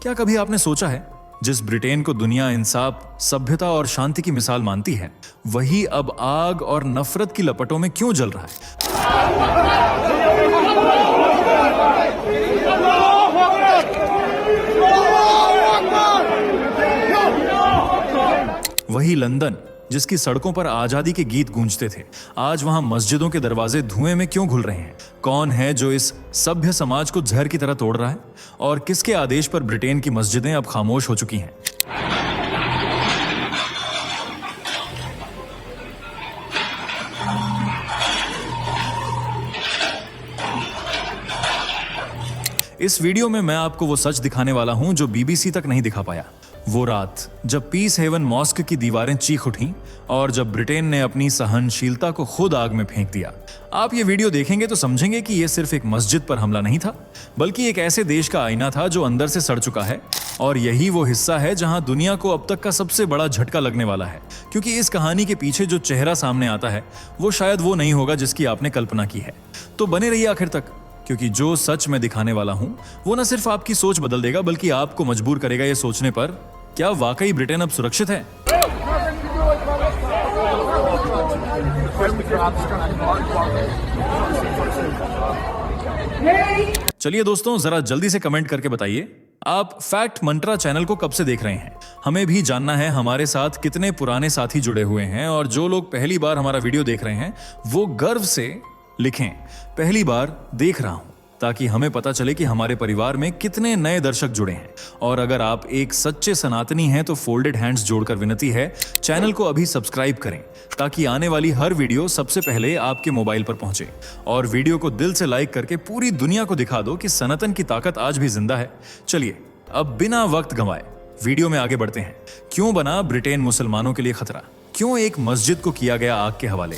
क्या कभी आपने सोचा है, जिस ब्रिटेन को दुनिया इंसाफ, सभ्यता और शांति की मिसाल मानती है, वही अब आग और नफरत की लपटों में क्यों जल रहा है? वही लंदन, जिसकी सड़कों पर आजादी के गीत गूंजते थे, आज वहां मस्जिदों के दरवाजे धुएं में क्यों घुल रहे हैं? कौन है जो इस सभ्य समाज को जहर की तरह तोड़ रहा है? और किसके आदेश पर ब्रिटेन की मस्जिदें अब खामोश हो चुकी हैं? इस वीडियो में मैं आपको वो सच दिखाने वाला हूं जो बीबीसी तक नहीं दिखा पाया। वो रात जब पीस हेवन मॉस्क की दीवारें चीख उठीं और जब ब्रिटेन ने अपनी सहनशीलता को खुद आग में फेंक दिया। आप ये वीडियो देखेंगे तो समझेंगे कि ये सिर्फ एक मस्जिद पर हमला नहीं था, बल्कि एक ऐसे देश का आईना था जो अंदर से सड़ चुका है। और यही वो हिस्सा है जहां दुनिया को अब तक का सबसे बड़ा झटका लगने वाला है, क्योंकि इस कहानी के पीछे जो चेहरा सामने आता है वो शायद वो नहीं होगा जिसकी आपने कल्पना की है। तो बने रहिए आखिर तक, क्योंकि जो सच मैं दिखाने वाला हूं वो न सिर्फ आपकी सोच बदल देगा, बल्कि आपको मजबूर करेगा ये सोचने पर, क्या वाकई ब्रिटेन अब सुरक्षित है? चलिए दोस्तों, जरा जल्दी से कमेंट करके बताइए आप फैक्ट मंत्रा चैनल को कब से देख रहे हैं। हमें भी जानना है हमारे साथ कितने पुराने साथी जुड़े हुए हैं, और जो लोग पहली बार हमारा वीडियो देख रहे हैं वो गर्व से लिखें, पहली बार देख रहा हूं, ताकि हमें पता चले कि हमारे परिवार में कितने नए दर्शक जुड़े हैं। और अगर आप एक सच्चे सनातनी हैं तो फोल्डेड हैंड्स जोड़कर विनती है, चैनल को अभी सब्सक्राइब करें, ताकि आने वाली हर वीडियो सबसे पहले आपके मोबाइल पर पहुंचे। और वीडियो को दिल से लाइक करके पूरी दुनिया को दिखा दो कि सनातन की ताकत आज भी जिंदा है। चलिए अब बिना वक्त गंवाए वीडियो में आगे बढ़ते हैं। क्यों बना ब्रिटेन मुसलमानों के लिए खतरा? क्यों एक मस्जिद को किया गया आग के हवाले?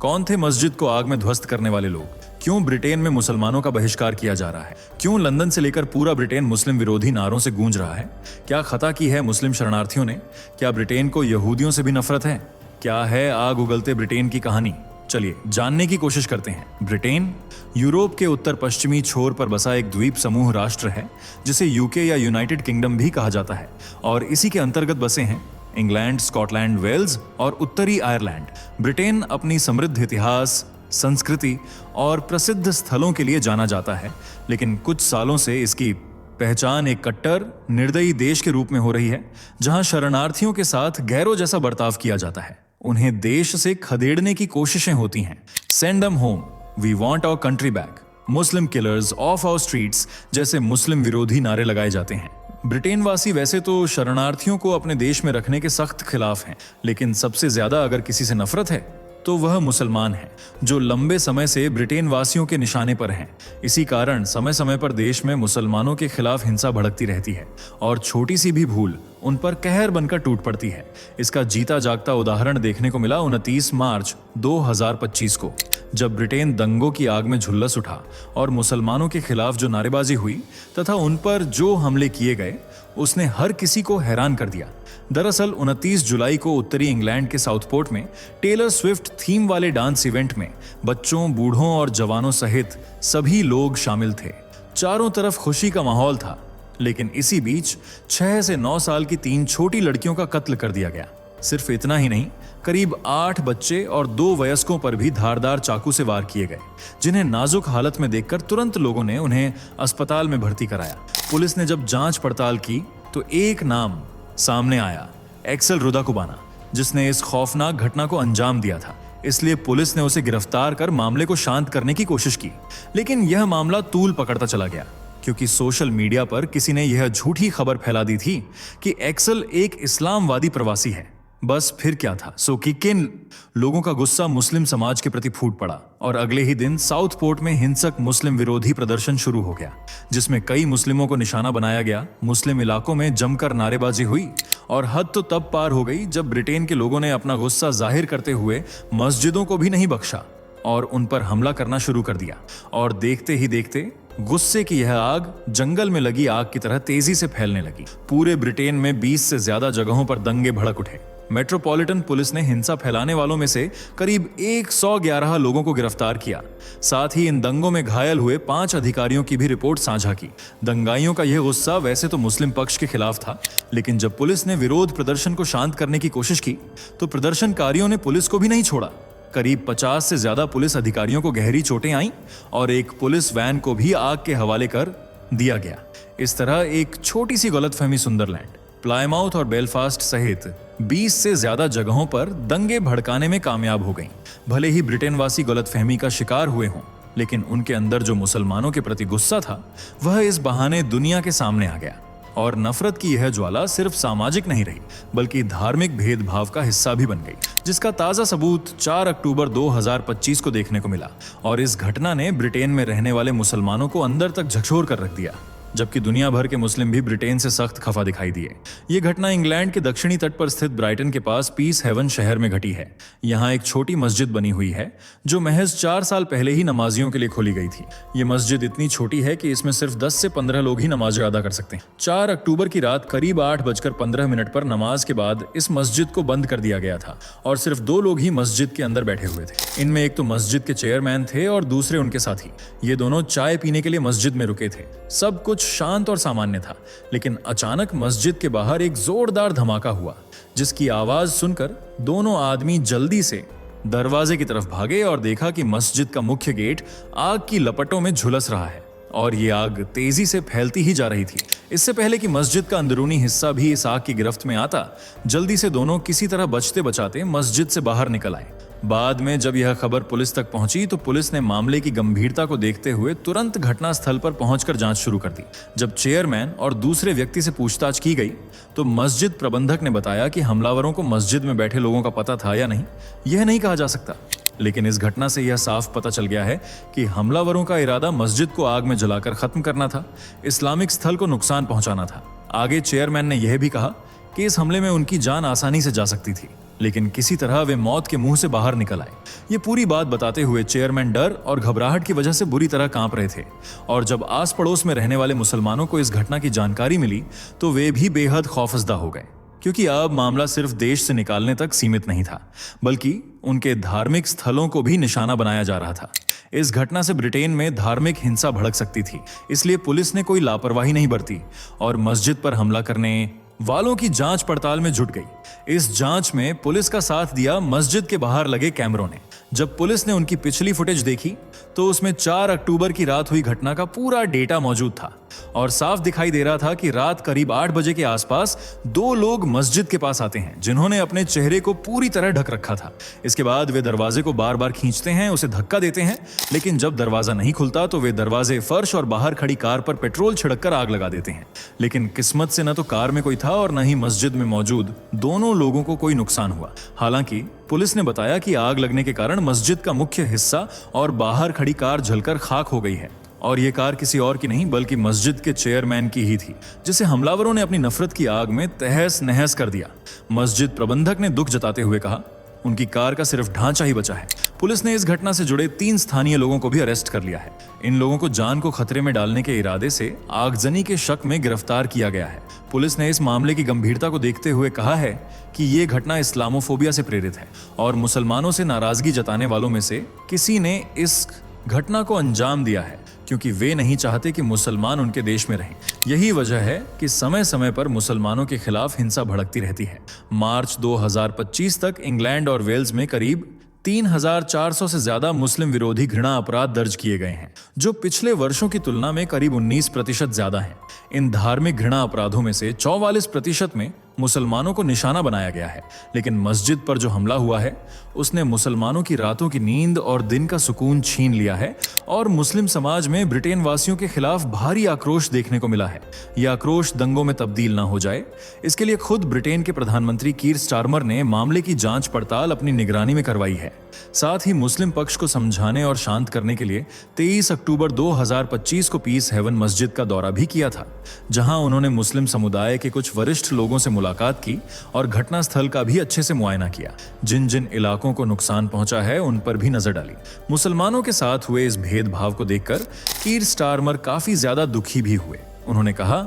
कौन थे मस्जिद को आग में ध्वस्त करने वाले लोग? क्यों ब्रिटेन में मुसलमानों का बहिष्कार किया जा रहा है? क्यों लंदन से लेकर पूरा ब्रिटेन मुस्लिम विरोधी नारों से गूंज रहा है? क्या खता की है मुस्लिम शरणार्थियों ने? क्या ब्रिटेन को यहूदियों से भी नफरत है? क्या है आग उगलते ब्रिटेन की कहानी? चलिए जानने की कोशिश करते हैं। ब्रिटेन यूरोप के उत्तर पश्चिमी छोर पर बसा एक द्वीप समूह राष्ट्र है, जिसे यूके या यूनाइटेड किंगडम भी कहा जाता है, और इसी के अंतर्गत बसे हैं इंग्लैंड, स्कॉटलैंड, वेल्स और उत्तरी आयरलैंड। ब्रिटेन अपनी समृद्ध इतिहास, संस्कृति और प्रसिद्ध स्थलों के लिए जाना जाता है, लेकिन कुछ सालों से इसकी पहचान एक कट्टर, निर्दयी देश के रूप में हो रही है, जहां शरणार्थियों के साथ गैरों जैसा बर्ताव किया जाता है। उन्हें देश से खदेड़ने की कोशिशें होती हैं। Send them home, we want our country back, Muslim killers of our streets जैसे मुस्लिम विरोधी नारे लगाए जाते हैं। ब्रिटेन वासी वैसे तो शरणार्थियों को अपने देश में रखने के सख्त खिलाफ हैं, लेकिन सबसे ज्यादा अगर किसी से नफरत है तो वह मुसलमान हैं, जो लंबे समय से ब्रिटेन वासियों के निशाने पर हैं। इसी कारण समय समय पर देश में मुसलमानों के खिलाफ हिंसा भड़कती रहती है, और छोटी सी भी भूल उन पर कहर बनकर टूट पड़ती है। इसका जीता जागता उदाहरण देखने को मिला 29 मार्च 2025 को, जब ब्रिटेन दंगों की आग में झुलस उठा और मुसलमानों के खिलाफ जो नारेबाजी हुई तथा उन पर जो हमले किए गए, उसने हर किसी को हैरान कर दिया। दरअसल 29 जुलाई को उत्तरी इंग्लैंड के साउथपोर्ट में टेलर स्विफ्ट थीम वाले डांस इवेंट में बच्चों, बूढ़ों और जवानों सहित सभी लोग शामिल थे। चारों तरफ खुशी का माहौल था, लेकिन इसी बीच 6 से 9 साल की 3 छोटी लड़कियों का कत्ल कर दिया गया। सिर्फ इतना ही नहीं, करीब 8 बच्चे और 2 वयस्कों पर भी धारदार चाकू से वार किए गए, जिन्हें नाजुक हालत में देखकर तुरंत लोगों ने उन्हें अस्पताल में भर्ती कराया। पुलिस ने जब जांच पड़ताल की तो एक नाम सामने आया, एक्सेल रुदाकुबाना, जिसने इस खौफनाक घटना को अंजाम दिया था। इसलिए पुलिस ने उसे गिरफ्तार कर मामले को शांत करने की कोशिश की, लेकिन यह मामला तूल पकड़ता चला गया, क्योंकि सोशल मीडिया पर किसी ने यह झूठी खबर फैला दी थी कि एक्सेल एक इस्लामवादी प्रवासी है। बस फिर क्या था, सो कि किन लोगों का गुस्सा मुस्लिम समाज के प्रति फूट पड़ा, और अगले ही दिन साउथपोर्ट में हिंसक मुस्लिम विरोधी प्रदर्शन शुरू हो गया, जिसमें कई मुस्लिमों को निशाना बनाया गया। मुस्लिम इलाकों में जमकर नारेबाजी हुई, और हद तो तब पार हो गई जब ब्रिटेन के लोगों ने अपना गुस्सा जाहिर करते हुए मस्जिदों को भी नहीं बख्शा और उन पर हमला करना शुरू कर दिया। और देखते ही देखते गुस्से की यह आग जंगल में लगी आग की तरह तेजी से फैलने लगी। पूरे ब्रिटेन में 20 से ज्यादा जगहों पर दंगे भड़क उठे। मेट्रोपॉलिटन पुलिस ने हिंसा फैलाने वालों में से करीब 111 लोगों को गिरफ्तार किया। साथ ही इन दंगों में घायल हुए 5 अधिकारियों की भी रिपोर्ट साझा की। दंगाइयों का यह गुस्सा वैसे तो मुस्लिम पक्ष के खिलाफ था, लेकिन जब पुलिस ने विरोध प्रदर्शन को शांत करने की कोशिश की तो प्रदर्शनकारियों ने पुलिस को भी नहीं छोड़ा। करीब 50 से ज्यादा पुलिस अधिकारियों को गहरी चोटें आईं और एक पुलिस वैन को भी आग के हवाले कर दिया गया। इस तरह एक छोटी सी गलतफहमी सुंदरलैंड, प्लायमाउथ और बेलफास्ट सहित 20 से ज्यादा जगहों पर दंगे भड़काने में कामयाब हो गईं। भले ही ब्रिटेनवासी गलतफहमी का शिकार हुए हों, लेकिन उनके अंदर जो मुसलमानों के प्रति गुस्सा था वह इस बहाने दुनिया के सामने आ गया। और नफरत की यह ज्वाला सिर्फ सामाजिक नहीं रही, बल्कि धार्मिक भेदभाव का हिस्सा भी बन गई, जिसका ताजा सबूत 4 अक्टूबर 2025 को देखने को मिला। और इस घटना ने ब्रिटेन में रहने वाले मुसलमानों को अंदर तक झकझोर कर रख दिया, जबकि दुनिया भर के मुस्लिम भी ब्रिटेन से सख्त खफा दिखाई दिए। ये घटना इंग्लैंड के दक्षिणी तट पर स्थित ब्राइटन के पास पीस हेवन शहर में घटी है। यहाँ एक छोटी मस्जिद बनी हुई है जो महज 4 साल पहले ही नमाजियों के लिए खोली गई थी। ये मस्जिद इतनी छोटी है कि इसमें सिर्फ 10 से 15 लोग ही नमाज अदा कर सकते हैं। 4 अक्टूबर की रात करीब 8:15 पर नमाज के बाद इस मस्जिद को बंद कर दिया गया था और सिर्फ 2 लोग ही मस्जिद के अंदर बैठे हुए थे। इनमें एक तो मस्जिद के चेयरमैन थे और दूसरे उनके साथी। ये दोनों चाय पीने के लिए मस्जिद में रुके थे। सब कुछ शांत और सामान्य था, लेकिन अचानक मस्जिद के बाहर एक जोरदार धमाका हुआ, जिसकी आवाज सुनकर दोनों आदमी जल्दी से दरवाजे की तरफ भागे और देखा कि मस्जिद का मुख्य गेट आग की लपटों में झुलस रहा है और ये आग तेजी से फैलती ही जा रही थी। इससे पहले कि मस्जिद का अंदरूनी हिस्सा भी इस आग की गिरफ्त में आता, जल्दी से दोनों किसी तरह बचते बचाते मस्जिद से बाहर निकल आए। बाद में जब यह खबर पुलिस तक पहुंची तो पुलिस ने मामले की गंभीरता को देखते हुए तुरंत घटनास्थल पर पहुंचकर जांच शुरू कर दी। जब चेयरमैन और दूसरे व्यक्ति से पूछताछ की गई तो मस्जिद प्रबंधक ने बताया कि हमलावरों को मस्जिद में बैठे लोगों का पता था या नहीं, यह नहीं कहा जा सकता, लेकिन इस घटना से यह साफ पता चल गया है कि हमलावरों का इरादा मस्जिद को आग में जलाकर खत्म करना था, इस्लामिक स्थल को नुकसान पहुंचाना था। आगे चेयरमैन ने यह भी कहा कि इस हमले में उनकी जान आसानी से जा सकती थी, लेकिन किसी तरह वे मौत के मुंह से बाहर निकल आए। ये पूरी बात बताते हुए चेयरमैन डर और घबराहट की वजह से बुरी तरह कांप रहे थे। और जब आस पड़ोस में रहने वाले मुसलमानों को इस घटना की जानकारी मिली तो वे भी बेहद खौफजदा हो गए, क्योंकि अब मामला सिर्फ देश से निकालने तक सीमित नहीं था, बल्कि उनके धार्मिक स्थलों को भी निशाना बनाया जा रहा था। इस घटना से ब्रिटेन में धार्मिक हिंसा भड़क सकती थी, इसलिए पुलिस ने कोई लापरवाही नहीं बरती और मस्जिद पर हमला करने वालों की जांच पड़ताल में जुट गई। इस जांच में पुलिस का साथ दिया मस्जिद के बाहर लगे कैमरों ने। जब पुलिस ने उनकी पिछली फुटेज देखी तो उसमें 4 अक्टूबर की रात हुई घटना का पूरा डेटा मौजूद था और साफ दिखाई दे रहा था कि रात करीब 8 बजे के आसपास 2 लोग मस्जिद के पास आते हैं जिन्होंने अपने चेहरे को पूरी तरह ढक रखा था। इसके बाद वे दरवाजे को बार बार खींचते हैं, उसे धक्का देते हैं, लेकिन जब दरवाजा नहीं खुलता तो वे दरवाजे, फर्श और बाहर खड़ी कार पर पेट्रोल छिड़ककर आग लगा देते हैं। लेकिन किस्मत से न तो कार में कोई था और न ही मस्जिद में मौजूद दोनों लोगों को कोई नुकसान हुआ। हालांकि पुलिस ने बताया कि आग लगने के कारण मस्जिद का मुख्य हिस्सा और बाहर खड़ी कार जलकर खाक हो गई है और ये कार किसी और की नहीं बल्कि मस्जिद के चेयरमैन की ही थी, जिसे हमलावरों ने अपनी नफरत की आग में तहस नहस कर दिया। मस्जिद प्रबंधक ने दुख जताते हुए कहा, उनकी कार का सिर्फ ढांचा ही बचा है। पुलिस ने इस घटना से जुड़े 3 स्थानीय लोगों को भी अरेस्ट कर लिया है। इन लोगों को जान को खतरे में डालने के इरादे से आगजनी के शक में गिरफ्तार किया गया है। पुलिस ने इस मामले की गंभीरता को देखते हुए कहा है कि ये घटना इस्लामोफोबिया से प्रेरित है और मुसलमानों से नाराजगी जताने वालों में से किसी ने इस घटना को अंजाम दिया है, क्योंकि वे नहीं चाहते कि मुसलमान उनके देश में रहें। यही वजह है कि समय समय पर मुसलमानों के खिलाफ हिंसा भड़कती रहती है। मार्च 2025 तक इंग्लैंड और वेल्स में करीब 3400 से ज्यादा मुस्लिम विरोधी घृणा अपराध दर्ज किए गए हैं, जो पिछले वर्षों की तुलना में करीब 19% ज्यादा हैं। इन धार्मिक घृणा अपराधों में से 44% में मुसलमानों को निशाना बनाया गया है, लेकिन मस्जिद पर जो हमला हुआ है उसने मुसलमानों की रातों की नींद और दिन का सुकून छीन लिया है और मुस्लिम समाज में ब्रिटेन वासियों के खिलाफ भारी आक्रोश देखने को मिला है। यह आक्रोश दंगों में तब्दील ना हो जाए, इसके लिए खुद ब्रिटेन के प्रधानमंत्री कीर स्टारमर ने मामले की जांच पड़ताल अपनी निगरानी में करवाई है। साथ ही मुस्लिम पक्ष को समझाने और शांत करने के लिए 23 अक्टूबर 2025 को पीस हेवन मस्जिद का दौरा भी किया था, जहां उन्होंने मुस्लिम समुदाय के कुछ वरिष्ठ लोगों से मुलाकात की और घटनास्थल का भी अच्छे से मुआयना किया। जिन जिन इलाकों को नुकसान पहुंचा है उन पर भी नजर डाली। मुसलमानों के साथ हुए इस भेदभाव को देखकर कीर स्टारमर काफी ज्यादा दुखी भी हुए। उन्होंने कहा,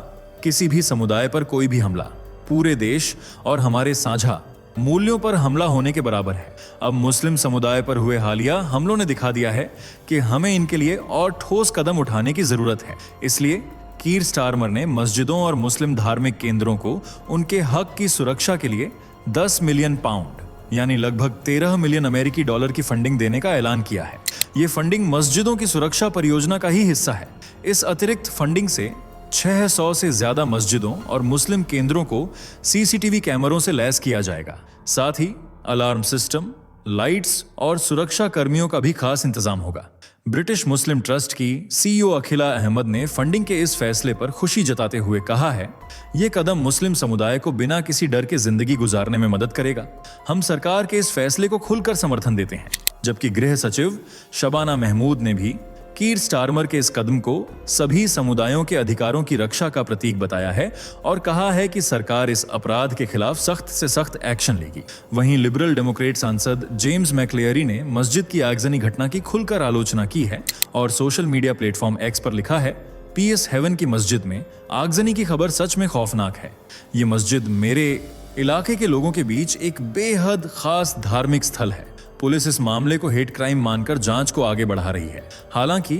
किसी भी समुदाय पर कोई भी हमला पूरे देश और हमारे साझा मूल्यों पर हमला होने के बराबर है। अब मुस्लिम समुदाय पर हुए हालिया हमलों ने दिखा दिया है कि हमें इनके लिए और ठोस कदम उठाने की जरूरत है। इसलिए कीर स्टारमर ने मस्जिदों और मुस्लिम धार्मिक केंद्रों को उनके हक की सुरक्षा के लिए 10 मिलियन पाउंड यानी लगभग 13 मिलियन अमेरिकी डॉलर की फंडिंग देने का ऐलान किया है। ये फंडिंग मस्जिदों की सुरक्षा परियोजना का ही हिस्सा है। इस अतिरिक्त फंडिंग से 600 से ज्यादा मस्जिदों और मुस्लिम केंद्रों को सीसीटीवी कैमरों से लैस किया जाएगा। साथ ही अलार्म सिस्टम, लाइट्स और सुरक्षा कर्मियों का भी खास इंतजाम होगा। ब्रिटिश मुस्लिम ट्रस्ट की सीईओ अखिला अहमद ने फंडिंग के इस फैसले पर खुशी जताते हुए कहा है, ये कदम मुस्लिम समुदाय को बिना किसी डर के जिंदगी गुजारने में मदद करेगा। हम सरकार के इस फैसले को खुलकर समर्थन देते हैं। जबकि गृह सचिव शबाना महमूद ने भी कीर स्टारमर के इस कदम को सभी समुदायों के अधिकारों की रक्षा का प्रतीक बताया है और कहा है कि सरकार इस अपराध के खिलाफ सख्त से सख्त एक्शन लेगी। वहीं लिबरल डेमोक्रेट सांसद जेम्स मैक्लेयरी ने मस्जिद की आगजनी घटना की खुलकर आलोचना की है और सोशल मीडिया प्लेटफॉर्म एक्स पर लिखा है, पीएस हेवन की मस्जिद में आगजनी की खबर सच में खौफनाक है। ये मस्जिद मेरे इलाके के लोगों के बीच एक बेहद खास धार्मिक स्थल है। पुलिस इस मामले को हेट क्राइम मानकर जांच को आगे बढ़ा रही है। हालांकि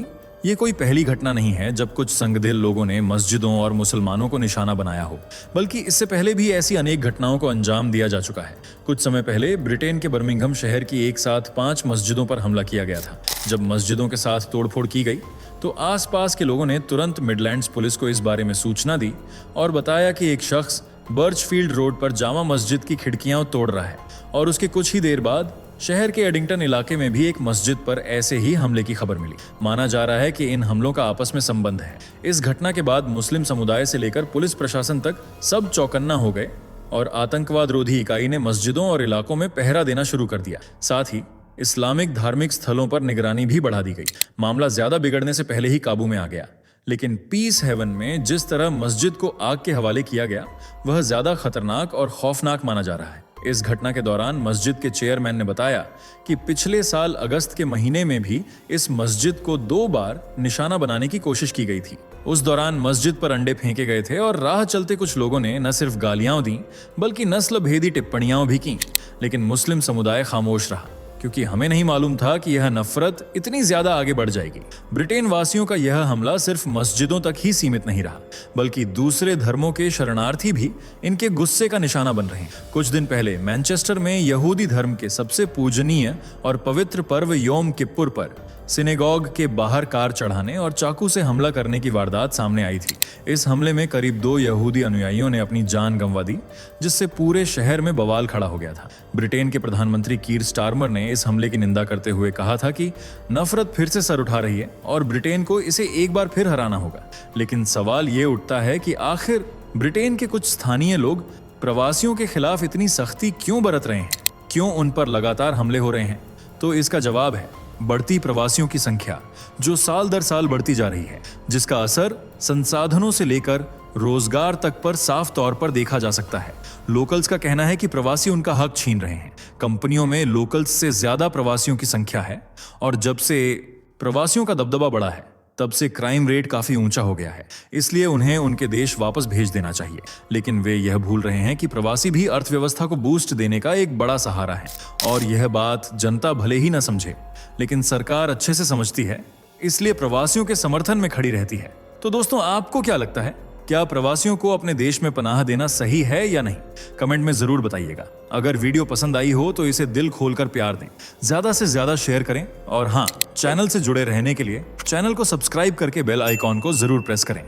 ये कोई पहली घटना नहीं है जब कुछ संगदिल लोगों ने मस्जिदों और मुसलमानों को निशाना बनाया हो, बल्कि इससे पहले भी ऐसी अनेक घटनाओं को अंजाम दिया जा चुका है। कुछ समय पहले ब्रिटेन के बर्मिंघम शहर की एक साथ 5 मस्जिदों पर हमला किया गया था। जब मस्जिदों के साथ तोड़फोड़ की गई तो आसपास के लोगों ने तुरंत मिडलैंड्स पुलिस को इस बारे में सूचना दी और बताया कि एक शख्स बर्चफील्ड रोड पर जामा मस्जिद की खिड़कियां तोड़ रहा है। और उसके कुछ ही देर बाद शहर के एडिंगटन इलाके में भी एक मस्जिद पर ऐसे ही हमले की खबर मिली। माना जा रहा है कि इन हमलों का आपस में संबंध है। इस घटना के बाद मुस्लिम समुदाय से लेकर पुलिस प्रशासन तक सब चौकन्ना हो गए और आतंकवाद रोधी इकाई ने मस्जिदों और इलाकों में पहरा देना शुरू कर दिया। साथ ही इस्लामिक धार्मिक स्थलों पर निगरानी भी बढ़ा दी गई। मामला ज्यादा बिगड़ने से पहले ही काबू में आ गया। लेकिन पीस हेवन में जिस तरह मस्जिद को आग के हवाले किया गया वह ज्यादा खतरनाक और खौफनाक माना जा रहा है। इस घटना के दौरान मस्जिद के चेयरमैन ने बताया कि पिछले साल अगस्त के महीने में भी इस मस्जिद को 2 बार निशाना बनाने की कोशिश की गई थी। उस दौरान मस्जिद पर अंडे फेंके गए थे और राह चलते कुछ लोगों ने न सिर्फ गालियां दी बल्कि नस्ल भेदी टिप्पणियां भी की। लेकिन मुस्लिम समुदाय खामोश रहा क्योंकि हमें नहीं मालूम था कि यह नफरत इतनी ज्यादा आगे बढ़ जाएगी। ब्रिटेन वासियों का यह हमला सिर्फ मस्जिदों तक ही सीमित नहीं रहा, बल्कि दूसरे धर्मों के शरणार्थी भी इनके गुस्से का निशाना बन रहे हैं। कुछ दिन पहले मैनचेस्टर में यहूदी धर्म के सबसे पूजनीय और पवित्र पर्व योम किप्पुर पर सिनेगॉग के बाहर कार चढ़ाने और चाकू से हमला करने की वारदात सामने आई थी। इस हमले में करीब 2 यहूदी अनुयायियों ने अपनी जान गंवा दी, जिससे पूरे शहर में बवाल खड़ा हो गया था। ब्रिटेन के प्रधानमंत्री कीर स्टारमर ने इस हमले की निंदा करते हुए कहा था कि नफरत फिर से सर उठा रही है और ब्रिटेन को इसे एक बार फिर हराना होगा। लेकिन सवाल ये उठता है कि आखिर ब्रिटेन के कुछ स्थानीय लोग प्रवासियों के खिलाफ इतनी सख्ती क्यों बरत रहे हैं? क्यों उन पर लगातार हमले हो रहे हैं? तो इसका जवाब है बढ़ती प्रवासियों की संख्या, जो साल दर साल बढ़ती जा रही है, जिसका असर संसाधनों से लेकर रोजगार तक पर साफ तौर पर देखा जा सकता है। लोकल्स का कहना है कि प्रवासी उनका हक छीन रहे हैं। कंपनियों में लोकल्स से ज्यादा प्रवासियों की संख्या है और जब से प्रवासियों का दबदबा बढ़ा है तब से क्राइम रेट काफी ऊंचा हो गया है। इसलिए उन्हें उनके देश वापस भेज देना चाहिए। लेकिन वे यह भूल रहे हैं कि प्रवासी भी अर्थव्यवस्था को बूस्ट देने का एक बड़ा सहारा है और यह बात जनता भले ही ना समझे, लेकिन सरकार अच्छे से समझती है, इसलिए प्रवासियों के समर्थन में खड़ी रहती है। तो दोस्तों, आपको क्या लगता है? क्या प्रवासियों को अपने देश में पनाह देना सही है या नहीं? कमेंट में जरूर बताइएगा। अगर वीडियो पसंद आई हो तो इसे दिल खोलकर प्यार दें, ज्यादा से ज्यादा शेयर करें और हाँ, चैनल से जुड़े रहने के लिए चैनल को सब्सक्राइब करके बेल आइकॉन को जरूर प्रेस करें।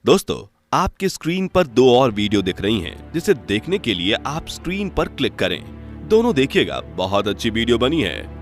दोस्तों, आपकी स्क्रीन पर 2 और वीडियो दिख रही हैं, जिसे देखने के लिए आप स्क्रीन पर क्लिक करें। दोनों देखिएगा, बहुत अच्छी वीडियो बनी है।